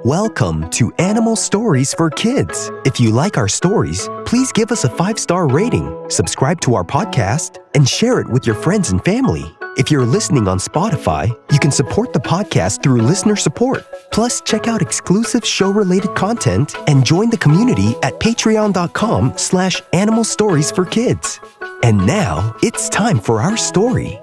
Welcome to Animal Stories for Kids. If you like our stories, please give us a 5-star rating, subscribe to our podcast, and share it with your friends and family. If you're listening on Spotify, you can support the podcast through listener support. Plus, check out exclusive show-related content and join the community at patreon.com/Animal Stories for Kids. And now, it's time for our story.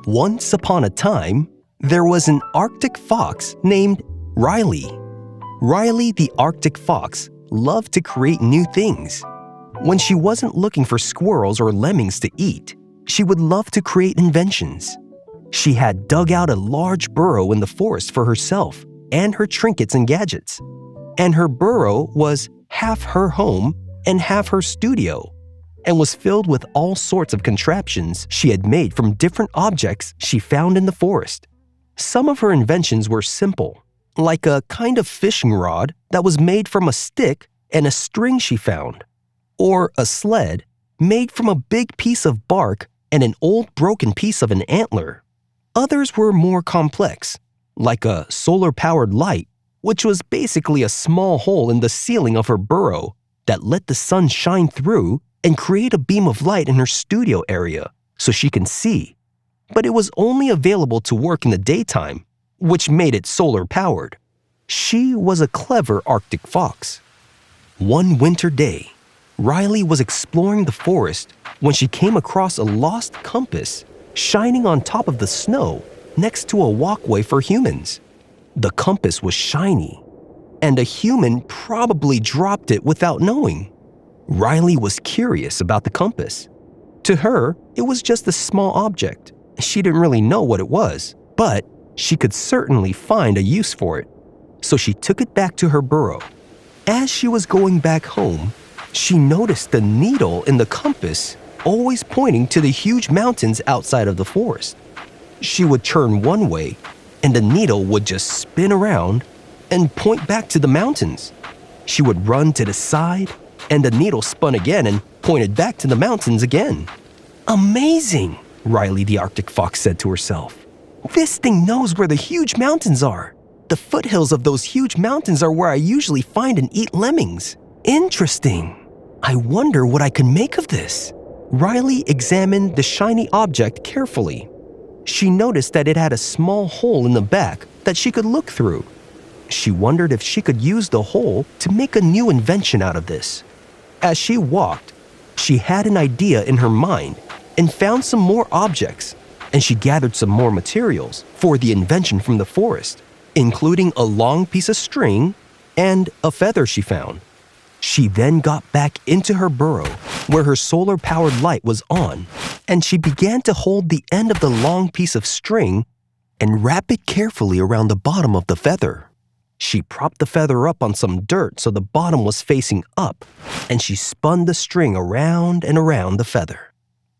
Once upon a time, there was an Arctic fox named Riley. Riley the Arctic fox loved to create new things. When she wasn't looking for squirrels or lemmings to eat, she would love to create inventions. She had dug out a large burrow in the forest for herself and her trinkets and gadgets. And her burrow was half her home and half her studio, and was filled with all sorts of contraptions she had made from different objects she found in the forest. Some of her inventions were simple, like a kind of fishing rod that was made from a stick and a string she found, or a sled made from a big piece of bark and an old broken piece of an antler. Others were more complex, like a solar-powered light, which was basically a small hole in the ceiling of her burrow that let the sun shine through and create a beam of light in her studio area so she can see. But it was only available to work in the daytime, which made it solar-powered. She was a clever Arctic fox. One winter day, Riley was exploring the forest when she came across a lost compass shining on top of the snow next to a walkway for humans. The compass was shiny, and a human probably dropped it without knowing. Riley was curious about the compass. To her, it was just a small object. She didn't really know what it was, but she could certainly find a use for it. So she took it back to her burrow. As she was going back home, she noticed the needle in the compass always pointing to the huge mountains outside of the forest. She would turn one way, and the needle would just spin around and point back to the mountains. She would run to the side, and the needle spun again and pointed back to the mountains again. Amazing, Riley the Arctic fox said to herself. This thing knows where the huge mountains are. The foothills of those huge mountains are where I usually find and eat lemmings. Interesting. I wonder what I can make of this. Riley examined the shiny object carefully. She noticed that it had a small hole in the back that she could look through. She wondered if she could use the hole to make a new invention out of this. As she walked, she had an idea in her mind and found some more objects, and she gathered some more materials for the invention from the forest, including a long piece of string and a feather she found. She then got back into her burrow where her solar-powered light was on, and she began to hold the end of the long piece of string and wrap it carefully around the bottom of the feather. She propped the feather up on some dirt so the bottom was facing up, and she spun the string around and around the feather.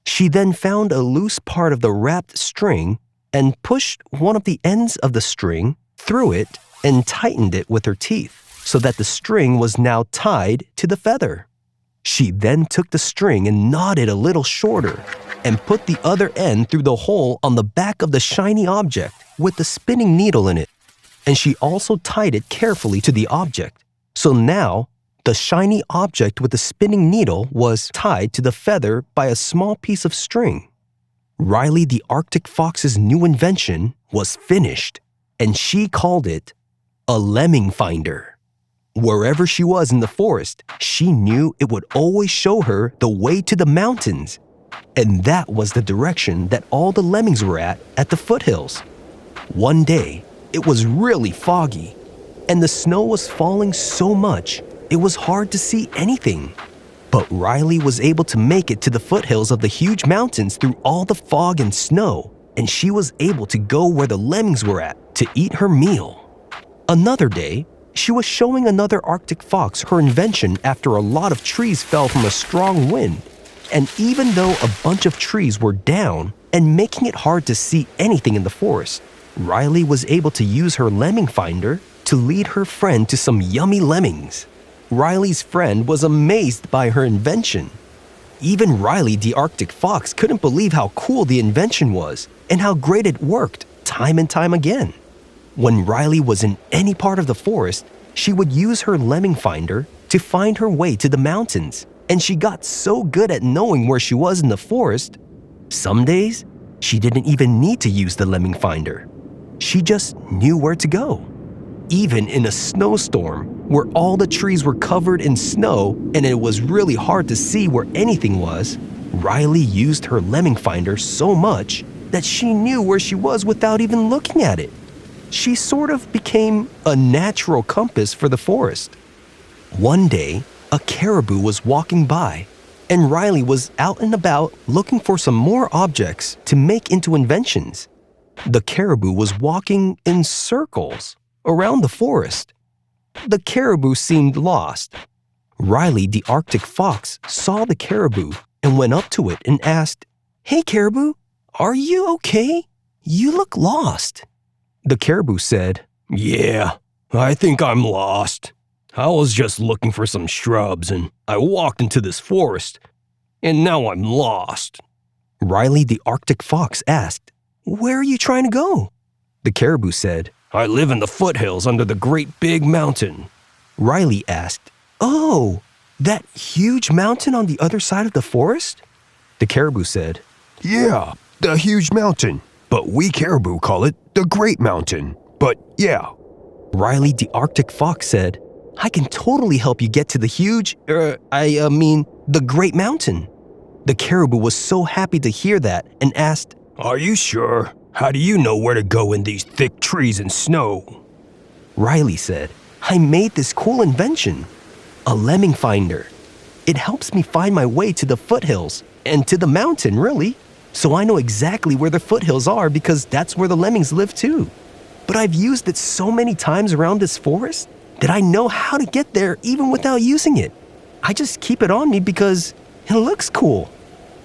She then found a loose part of the wrapped string and pushed one of the ends of the string through it and tightened it with her teeth so that the string was now tied to the feather. She then took the string and knotted it a little shorter and put the other end through the hole on the back of the shiny object with the spinning needle in it. And she also tied it carefully to the object. So now, the shiny object with the spinning needle was tied to the feather by a small piece of string. Riley the Arctic fox's new invention was finished, and she called it a lemming finder. Wherever she was in the forest, she knew it would always show her the way to the mountains. And that was the direction that all the lemmings were at the foothills. One day, it was really foggy, and the snow was falling so much it was hard to see anything. But Riley was able to make it to the foothills of the huge mountains through all the fog and snow, and she was able to go where the lemmings were at to eat her meal. Another day, she was showing another Arctic fox her invention after a lot of trees fell from a strong wind. And even though a bunch of trees were down and making it hard to see anything in the forest, Riley was able to use her lemming finder to lead her friend to some yummy lemmings. Riley's friend was amazed by her invention. Even Riley the Arctic Fox couldn't believe how cool the invention was and how great it worked time and time again. When Riley was in any part of the forest, she would use her lemming finder to find her way to the mountains, and she got so good at knowing where she was in the forest. Some days, she didn't even need to use the lemming finder. She just knew where to go. Even in a snowstorm, where all the trees were covered in snow and it was really hard to see where anything was, Riley used her lemming finder so much that she knew where she was without even looking at it. She sort of became a natural compass for the forest. One day, a caribou was walking by, and Riley was out and about looking for some more objects to make into inventions. The caribou was walking in circles around the forest. The caribou seemed lost. Riley the Arctic Fox saw the caribou and went up to it and asked, "Hey caribou, are you okay? You look lost." The caribou said, "Yeah, I think I'm lost. I was just looking for some shrubs and I walked into this forest, and now I'm lost." Riley the Arctic Fox asked, "Where are you trying to go?" The caribou said, "I live in the foothills under the great big mountain." Riley asked, "Oh, that huge mountain on the other side of the forest?" The caribou said, "Yeah, the huge mountain, but we caribou call it the Great Mountain. But yeah." Riley the Arctic Fox said, "I can totally help you get to the the Great Mountain." The caribou was so happy to hear that and asked, "Are you sure? How do you know where to go in these thick trees and snow?" Riley said, "I made this cool invention, a lemming finder. It helps me find my way to the foothills and to the mountain, really. So I know exactly where the foothills are because that's where the lemmings live too. But I've used it so many times around this forest that I know how to get there even without using it. I just keep it on me because it looks cool."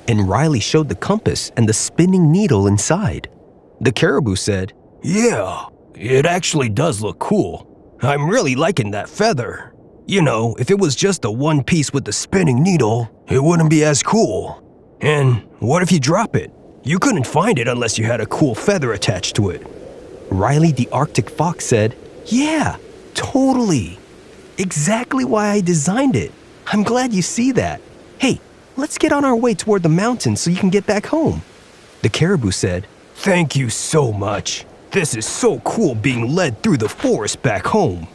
And Riley showed the compass and the spinning needle inside. The caribou said, "Yeah, it actually does look cool. I'm really liking that feather. You know, if it was just the one piece with the spinning needle, it wouldn't be as cool. And what if you drop it? You couldn't find it unless you had a cool feather attached to it." Riley the Arctic Fox said, "Yeah, totally. Exactly why I designed it. I'm glad you see that. Hey, let's get on our way toward the mountain so you can get back home." The caribou said, "Thank you so much. This is so cool being led through the forest back home.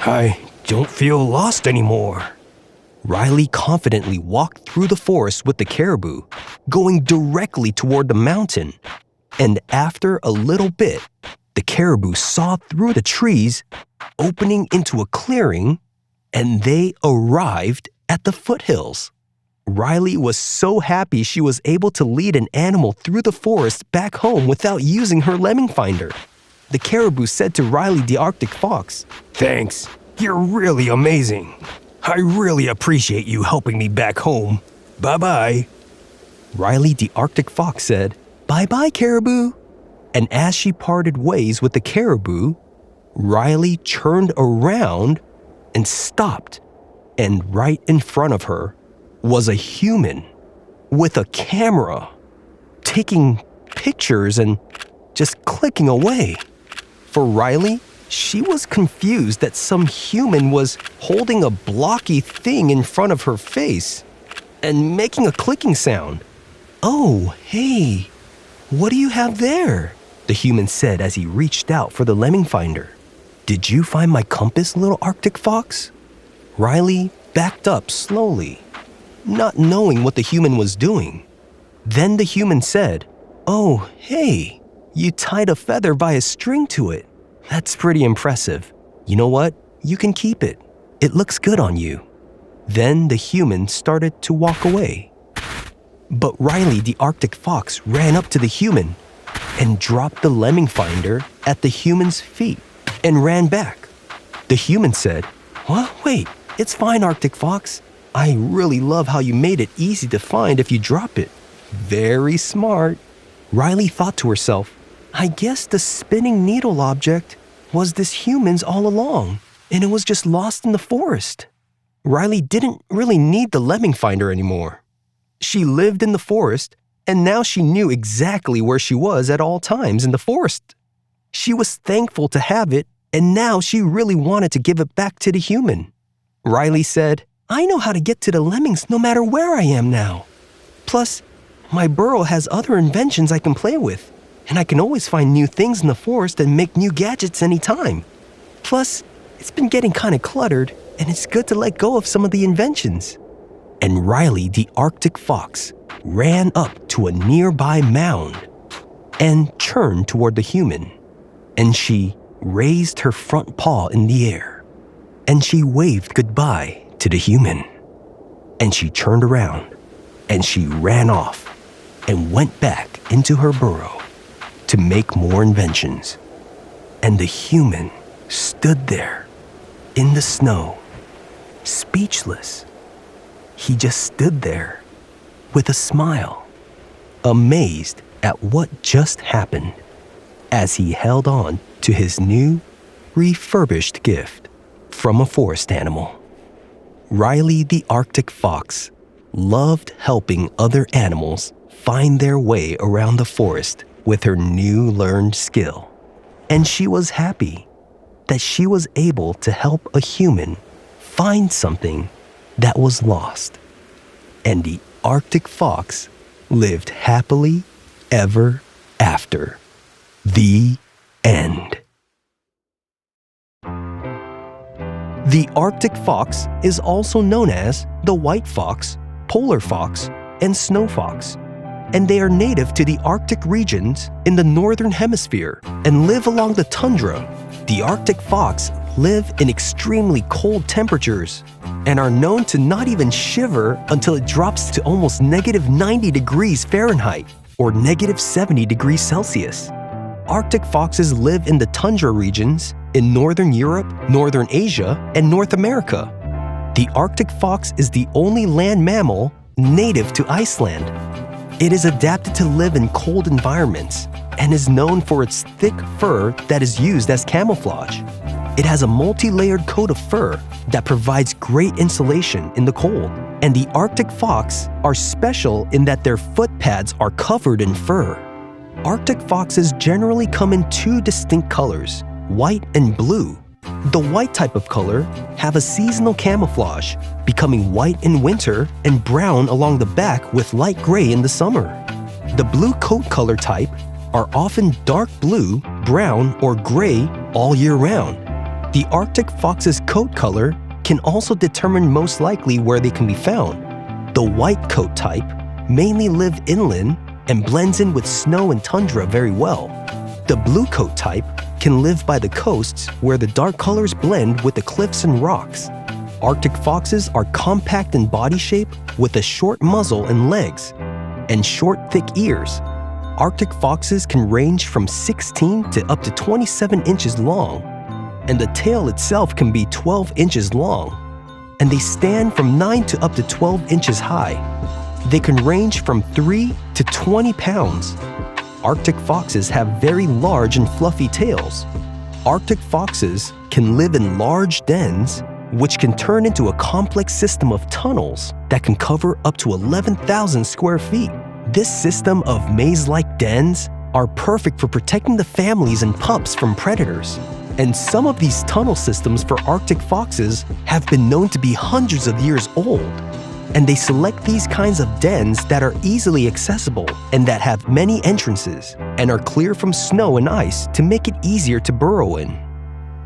I don't feel lost anymore." Riley confidently walked through the forest with the caribou, going directly toward the mountain. And after a little bit, the caribou saw through the trees, opening into a clearing, and they arrived at the foothills. Riley was so happy she was able to lead an animal through the forest back home without using her lemming finder. The caribou said to Riley the Arctic Fox, "Thanks, you're really amazing. I really appreciate you helping me back home. Bye-bye." Riley the Arctic Fox said, "Bye-bye, caribou." And as she parted ways with the caribou, Riley turned around and stopped. And right in front of her was a human with a camera, taking pictures and just clicking away. For Riley, she was confused that some human was holding a blocky thing in front of her face and making a clicking sound. "Oh, hey, what do you have there?" the human said as he reached out for the lemming finder. "Did you find my compass, little Arctic Fox?" Riley backed up slowly, not knowing what the human was doing. Then the human said, "Oh, hey, you tied a feather by a string to it. That's pretty impressive. You know what? You can keep it. It looks good on you." Then the human started to walk away. But Riley the Arctic Fox ran up to the human and dropped the lemming finder at the human's feet and ran back. The human said, "What? Wait, it's fine, Arctic Fox. I really love how you made it easy to find if you drop it. Very smart." Riley thought to herself, "I guess the spinning needle object was this human's all along, and it was just lost in the forest." Riley didn't really need the lemming finder anymore. She lived in the forest, and now she knew exactly where she was at all times in the forest. She was thankful to have it, and now she really wanted to give it back to the human. Riley said, "I know how to get to the lemmings no matter where I am now. Plus, my burrow has other inventions I can play with, and I can always find new things in the forest and make new gadgets anytime. Plus, it's been getting kind of cluttered, and it's good to let go of some of the inventions." And Riley the Arctic fox ran up to a nearby mound and turned toward the human. And she raised her front paw in the air, and she waved goodbye to the human. And she turned around, and she ran off and went back into her burrow to make more inventions. And the human stood there in the snow, speechless. He just stood there with a smile, amazed at what just happened, as he held on to his new, refurbished gift from a forest animal. Riley the Arctic fox loved helping other animals find their way around the forest with her new learned skill. And she was happy that she was able to help a human find something that was lost. And the Arctic fox lived happily ever after. The end. The Arctic fox is also known as the white fox, polar fox, and snow fox, and they are native to the Arctic regions in the northern hemisphere and live along the tundra. The Arctic fox live in extremely cold temperatures and are known to not even shiver until it drops to almost -90 degrees Fahrenheit or -70 degrees Celsius. Arctic foxes live in the tundra regions in northern Europe, northern Asia, and North America. The Arctic fox is the only land mammal native to Iceland. It is adapted to live in cold environments and is known for its thick fur that is used as camouflage. It has a multi-layered coat of fur that provides great insulation in the cold. And the Arctic fox are special in that their foot pads are covered in fur. Arctic foxes generally come in two distinct colors, white and blue. The white type of color have a seasonal camouflage, becoming white in winter and brown along the back with light gray in the summer. The blue coat color type are often dark blue, brown, or gray all year round. The Arctic fox's coat color can also determine most likely where they can be found. The white coat type mainly live inland and blends in with snow and tundra very well. The blue coat type can live by the coasts where the dark colors blend with the cliffs and rocks. Arctic foxes are compact in body shape with a short muzzle and legs, and short, thick ears. Arctic foxes can range from 16 to up to 27 inches long, and the tail itself can be 12 inches long, and they stand from 9 to up to 12 inches high. They can range from 3 to 20 pounds. Arctic foxes have very large and fluffy tails. Arctic foxes can live in large dens, which can turn into a complex system of tunnels that can cover up to 11,000 square feet. This system of maze-like dens are perfect for protecting the families and pups from predators. And some of these tunnel systems for Arctic foxes have been known to be hundreds of years old. And they select these kinds of dens that are easily accessible and that have many entrances and are clear from snow and ice to make it easier to burrow in.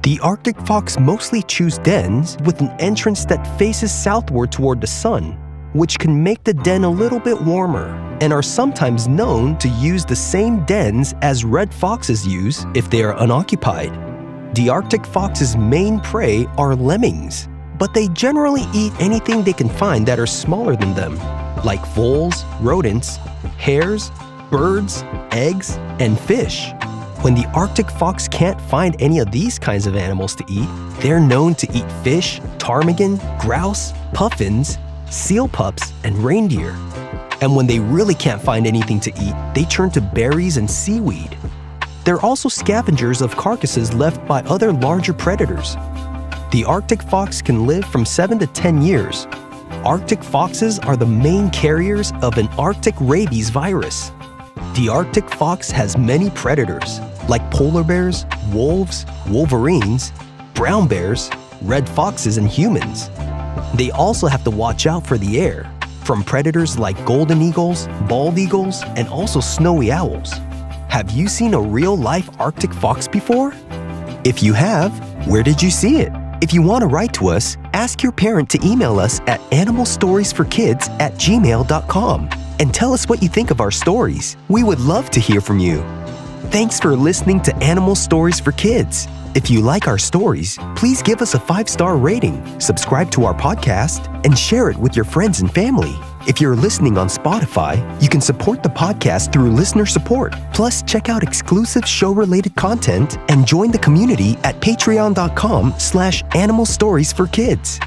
The Arctic fox mostly choose dens with an entrance that faces southward toward the sun, which can make the den a little bit warmer, and are sometimes known to use the same dens as red foxes use if they are unoccupied. The Arctic fox's main prey are lemmings, but they generally eat anything they can find that are smaller than them, like voles, rodents, hares, birds, eggs, and fish. When the Arctic fox can't find any of these kinds of animals to eat, they're known to eat fish, ptarmigan, grouse, puffins, seal pups, and reindeer. And when they really can't find anything to eat, they turn to berries and seaweed. They're also scavengers of carcasses left by other larger predators. The Arctic fox can live from 7 to 10 years. Arctic foxes are the main carriers of an Arctic rabies virus. The Arctic fox has many predators, like polar bears, wolves, wolverines, brown bears, red foxes, and humans. They also have to watch out for the air, from predators like golden eagles, bald eagles, and also snowy owls. Have you seen a real-life Arctic fox before? If you have, where did you see it? If you want to write to us, ask your parent to email us at animalstoriesforkids@gmail.com and tell us what you think of our stories. We would love to hear from you. Thanks for listening to Animal Stories for Kids. If you like our stories, please give us a 5-star rating, subscribe to our podcast, and share it with your friends and family. If you're listening on Spotify, you can support the podcast through listener support. Plus, check out exclusive show-related content and join the community at patreon.com/animalstoriesforkids.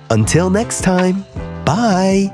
Until next time, bye!